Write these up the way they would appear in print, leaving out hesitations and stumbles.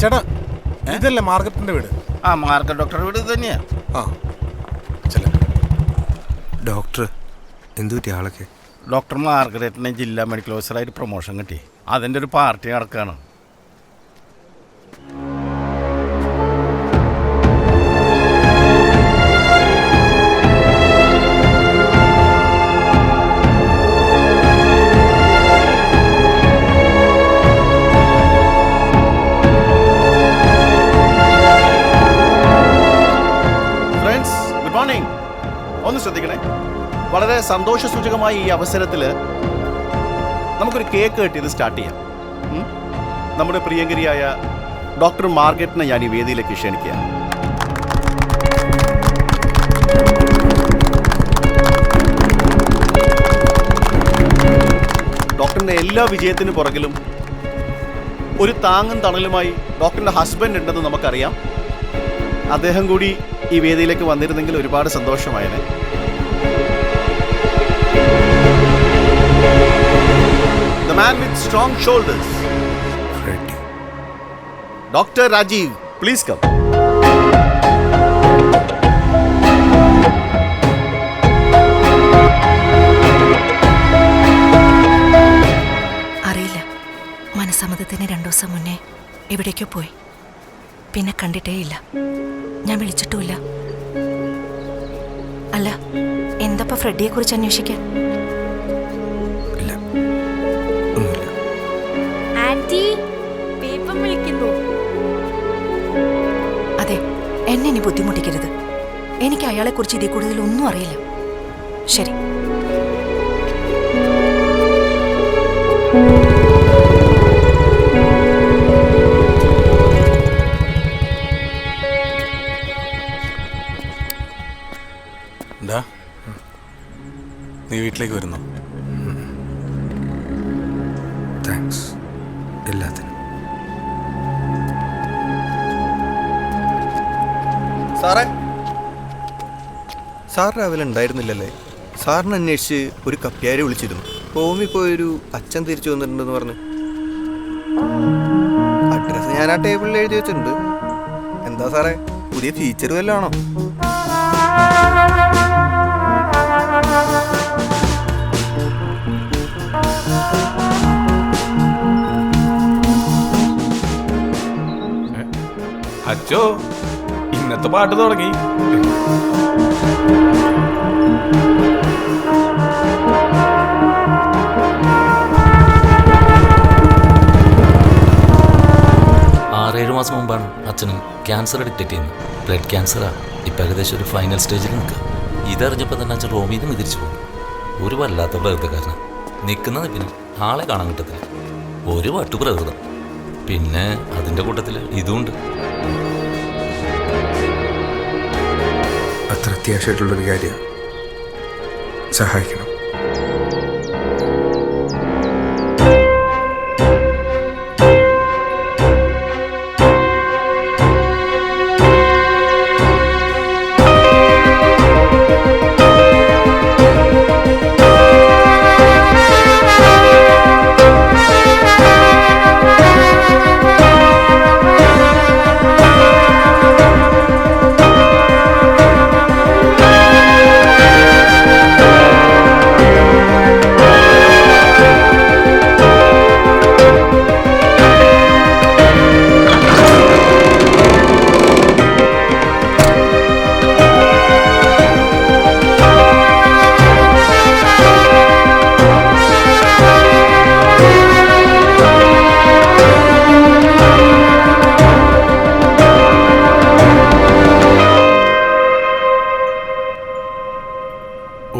ചേട്ടാ ഇതല്ലേ മാർക്കറ്റിന്റെ വീട്? ആ മാർക്കറ്റ് ഡോക്ടറുടെ വീട് തന്നെയാ. ആ ചെല്ല. ഡോക്ടർ എന്തു പറ്റി ആളൊക്കെ? ഡോക്ടർ മാർഗരറ്റിനെ ജില്ലാ മെഡിക്കൽ ഓഫീസറായിട്ട് പ്രൊമോഷൻ കിട്ടി. അതിൻ്റെ ഒരു പാർട്ടി നടക്കുകയാണ്. ഒന്ന് ശ്രദ്ധിക്കണേ. വളരെ സന്തോഷസൂചകമായി ഈ അവസരത്തിൽ നമുക്കൊരു കേക്ക് കട്ട് ചെയ്ത് സ്റ്റാർട്ട് ചെയ്യാം. നമ്മുടെ പ്രിയങ്കരിയായ ഡോക്ടർ മാർഗരറ്റിനെ ഞാൻ ഈ വേദിയിലേക്ക് ക്ഷണിക്കുക. ഡോക്ടറിൻ്റെ എല്ലാ വിജയത്തിനു പുറകിലും ഒരു താങ്ങും തണലുമായി ഡോക്ടറിൻ്റെ ഹസ്ബൻഡ് ഉണ്ടെന്ന് നമുക്കറിയാം. അദ്ദേഹം കൂടി ഈ വേദിയിലേക്ക് വന്നിരുന്നെങ്കിൽ ഒരുപാട് സന്തോഷമായേനെ. The man with strong shoulders. Ready. Dr. Rajiv, please come. അറിയില്ല, മനസ്സമ്മതത്തിന് 2 ദിവസം മുന്നേ എവിടേക്കോ പോയി. പിന്നെ കണ്ടിട്ടേയില്ല. ഞാൻ വിളിച്ചിട്ടുമില്ല. അല്ല, എന്തപ്പോ ഫ്രെഡിയെ കുറിച്ച് അന്വേഷിക്കാൻ? ഇല്ല, ഒന്നുമില്ല. ആന്റി പേപ്പർ വിളിക്കുന്നു. അതെ, എന്നെ ഇനി ബുദ്ധിമുട്ടിക്കരുത്. എനിക്ക് അയാളെ കുറിച്ച് ഇതിൽ കൂടുതൽ ഒന്നും അറിയില്ല. ശരി. എന്താ നീ വീട്ടിലേക്ക് വരുന്നു? താങ്ക്സ് എല്ലാത്തിനും. സാറേ, സാർ രാവിലെ ഉണ്ടായിരുന്നില്ലല്ലേ? സാറിനെ അന്വേഷിച്ച് ഒരു കപ്പ്യാരെ വിളിച്ചിരുന്നു. ഹോമിൽ പോയൊരു അച്ഛൻ തിരിച്ചു വന്നിട്ടുണ്ടെന്ന് പറഞ്ഞു. അഡ്രസ്സ് ഞാൻ ആ ടേബിളിൽ എഴുതി വെച്ചിട്ടുണ്ട്. എന്താ സാറേ, പുതിയ ഫീച്ചർ വല്ലതും ആണോ? അച്ചോ, ഇന്നത്തെ പാട്ട് തുടങ്ങി. മാസം മുമ്പാണ് അച്ഛന് ക്യാൻസർ ഡിറ്റക്ട് ചെയ്യുന്നത്. ബ്ലഡ് ക്യാൻസറാണ്. ഇപ്പം ഏകദേശം ഒരു ഫൈനൽ സ്റ്റേജിൽ നിൽക്കുക. ഇതറിഞ്ഞപ്പോൾ തന്നെ അച്ഛൻ റോമിയിൽ നിന്ന് തിരിച്ചു പോകും. ഒരു വല്ലാത്ത പ്രകൃതക്കാരനാണ്. നിൽക്കുന്ന നിപ്പിന് ആളെ കാണാൻ കിട്ടത്തില്ല. ഒരു വട്ടു പ്രകൃതം. പിന്നെ അതിൻ്റെ കൂട്ടത്തിൽ ഇതുമുണ്ട്. അത്ര അത്യാവശ്യമായിട്ടുള്ളൊരു കാര്യം, സഹായിക്കണം.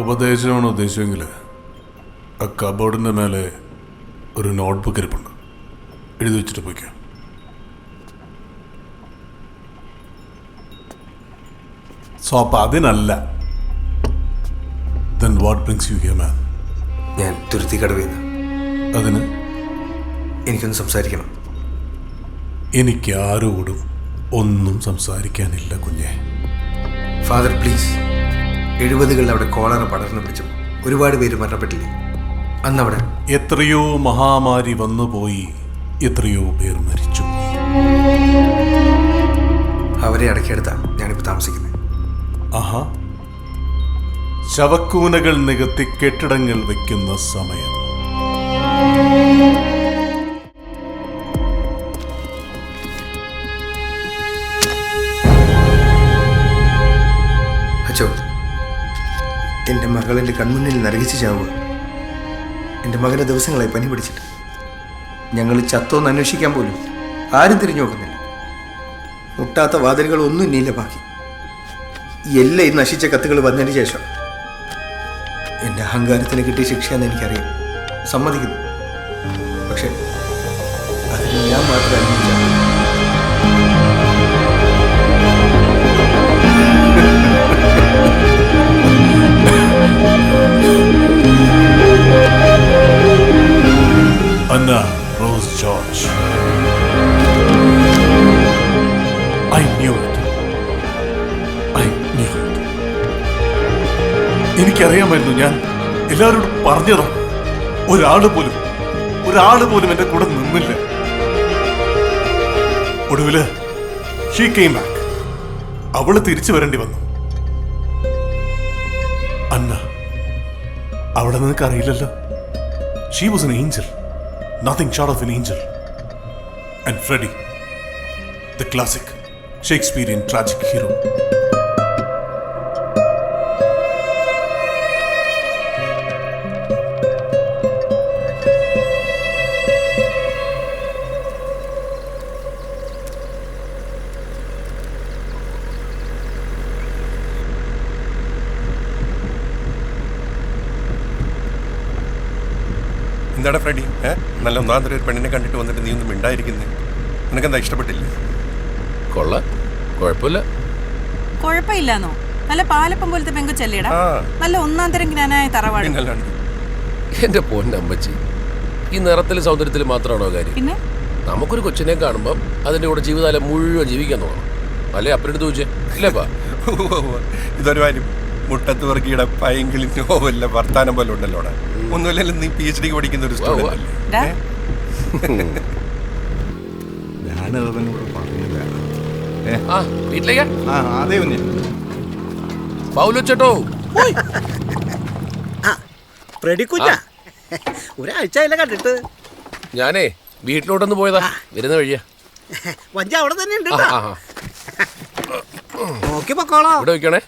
ഉപദേശമാണ് ഉദ്ദേശമെങ്കിൽ ആ കബോർഡിൻ്റെ മേലെ ഒരു നോട്ട്ബുക്ക് ഇരിപ്പുണ്ട്. എഴുതി വെച്ചിട്ട് പോയിക്കാം. സോ അപ്പം അതിനല്ല. Then what brings you here, man? ഞാൻ തുരുത്തി കടവിൽ നിന്ന്. അതിന് എനിക്കൊന്ന് സംസാരിക്കണം. എനിക്ക് ആരോടും ഒന്നും സംസാരിക്കാനില്ല കുഞ്ഞെ. Father please. 70കളിൽ അവിടെ കോളറ പടർന്നു പിടിച്ചു. ഒരുപാട് പേര് മരണപ്പെട്ടില്ലേ അന്നവിടെ? എത്രയോ മഹാമാരി വന്നുപോയി, എത്രയോ പേർ മരിച്ചു. അവരെ അടക്കിയെടുത്താണ് ഞാനിപ്പോൾ താമസിക്കുന്നത്. ആഹാ, ശവക്കൂനകൾ നികത്തി കെട്ടിടങ്ങൾ വെക്കുന്ന സമയം. അച്ചോ, എൻ്റെ മകൾ എൻ്റെ കൺമുന്നിൽ നരകിച്ച് ചാവുക. എൻ്റെ മകന് ദിവസങ്ങളായി പനി പിടിച്ചിട്ട്. ഞങ്ങൾ ചത്തോന്ന് അന്വേഷിക്കാൻ പോലും ആരും തിരിഞ്ഞു നോക്കുന്നില്ല. മുട്ടാത്ത വാതിലുകളൊന്നും ഇനിയില്ല ബാക്കി. എല്ലാം ഈ നശിച്ച കത്തുകൾ വന്നതിന് ശേഷം എൻ്റെ അഹങ്കാരത്തിന് കിട്ടിയ ശിക്ഷയെന്ന് എനിക്കറിയാം, സമ്മതിക്കുന്നു. പക്ഷെ അതിന് ഞാൻ മാത്രം അനുഭവിച്ചാൽ Anna Rose George. I knew it. I knew it. എനിക്കറിയാമായിരുന്നു. ഞാൻ എല്ലാവരോടും പറഞ്ഞതാ. ഒരാള് പോലും എന്റെ കൂടെ നിന്നില്ല. ഒടുവില് she came back. അവള് തിരിച്ചു വരേണ്ടി വന്നു. അന്ന, അവിടെ നിനക്ക് അറിയില്ലല്ലോ. She was an angel. Nothing short of an angel. And Freddie, the classic Shakespearean tragic hero. എന്താടാ ഫ്രെഡി, നല്ല ഒന്നാന്തരം ഒരു പെണ്ണിനെ കണ്ടിട്ട് വന്നിട്ട് നീ ഒന്നും മിണ്ടായിരിക്കുന്നേ? നിനക്കെന്താ ഇഷ്ടപ്പെട്ടില്ലേ? കൊള്ളാം, കുഴപ്പമില്ല. കുഴപ്പമില്ലാന്നോ? നല്ല പാലപ്പം പോലത്തെ പെങ്കൊച്ചല്ലേടാ, നല്ല ഒന്നാം തരം ജ്ഞാനായ തറവാട്. പിന്നല്ലാണ്ട്. എന്റെ പൊന്നമ്മച്ചി, ഈ നിറത്തിൽ സൗന്ദര്യത്തിൽ മാത്രമാണോ കാര്യം? പിന്നെ നമുക്കൊരു കൊച്ചിനെ കാണുമ്പോൾ അതിന്റെ കൂടെ ജീവിതകാലം മുഴുവൻ ജീവിക്കാൻ തോന്നണം. അല്ലേ അപ്പനെടുത്ത് ചോദിച്ചേ ഇല്ലേപ്പാ? ഇതൊരു കാര്യം, മുട്ടത്ത് വർക്കിയുടെ പൈങ്കിളി നോവലിലെ വർത്താനം പോലെ ഉണ്ടല്ലോടാ. ഒന്നുമില്ലല്ലോ, നീ PhD പഠിക്കുന്ന ഒരു സ്റ്റുഡന്റ് അല്ലേ? ഞാനതോട് പറഞ്ഞില്ല. വീട്ടിലേക്ക് അതേ ഒന്നേ പൗലോച്ചേട്ടോ. ഒരാഴ്ച കണ്ടിട്ട്. ഞാനേ വീട്ടിലോട്ടൊന്ന് പോയതാ, വരുന്ന വഴിയാ. വഞ്ച അവിടെ തന്നെ ഉണ്ട്. നോക്കി പൊക്കോളോ. ഇവിടെ വെക്കണേ.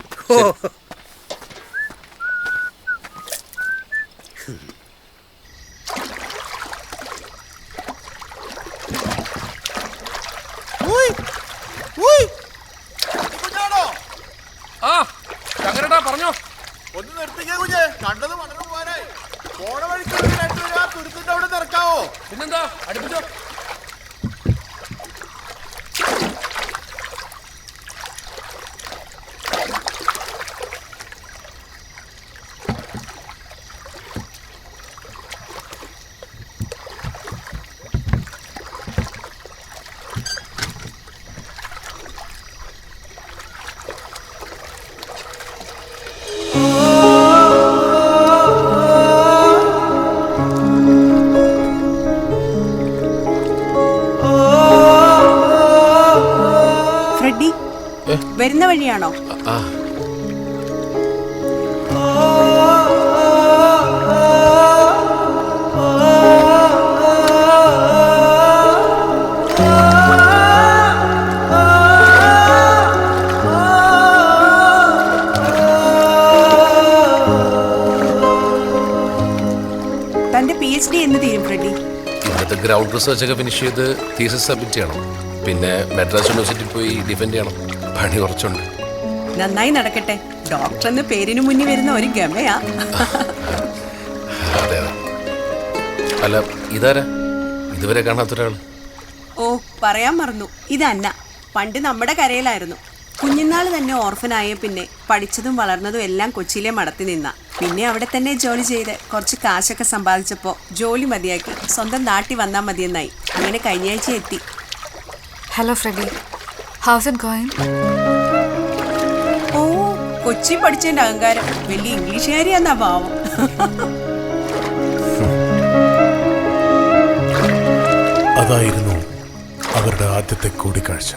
പറഞ്ഞോ. ഒന്ന് നിർത്തിക്കേ കുഞ്ഞെ, കണ്ടത് മണന്നു പോരായി. പോണ വഴിക്ക് തുരുത്തിന്റെ അവിടെ നിറക്കാവോ? പിന്നെന്താ, അടുപ്പിച്ചോ. വരുന്ന വഴിയാണോ? തന്റെ PhD എന്ന് തീരും ഫ്രെഡി? ഇന്നത്തെ ഗ്രൗണ്ട് റിസർച്ച് ഒക്കെ ഫിനിഷ് ചെയ്ത് തീസിസ് സബ്മിറ്റ് ചെയ്യണം. പിന്നെ മദ്രാസ് യൂണിവേഴ്സിറ്റി പോയി ഡിഫെൻഡ് ചെയ്യണം. പണി കുറച്ചുണ്ട്. നന്നായി നടക്കട്ടെ. ഡോക്ടർ എന്ന പേരിന് മുന്നിൽ വരുന്ന ഒരു ഗമയാ. അതെ അതെ. അല്ല, ഇതാരാ ഇതുവരെ കാണാത്തൊരാള്? ഓ, പറയാൻ മറന്നു. ഇത് അന്ന. പണ്ട് നമ്മുടെ കരയിലായിരുന്നു. കുഞ്ഞുനാൾ തന്നെ ഓർഫനായ പിന്നെ പഠിച്ചതും വളർന്നതും എല്ലാം കൊച്ചിയിലെ മടത്തി നിന്ന. പിന്നെ അവിടെ തന്നെ ജോലി ചെയ്ത് കുറച്ച് കാശൊക്കെ സമ്പാദിച്ചപ്പോൾ ജോലി മതിയാക്കി സ്വന്തം നാട്ടിൽ വന്നാൽ മതിയെന്നായി. അങ്ങനെ കഴിഞ്ഞ ആഴ്ച എത്തി. Hello Freddy, how's it going? Oh, Kochi പഠിച്ചതിന്റെ അഹങ്കാരം. വലിയ ഇംഗ്ലീഷുകാരിയാന്നാ ഭാവം. അതായിരുന്നു അവരുടെ ആദ്യത്തെ കൂടിക്കാഴ്ച.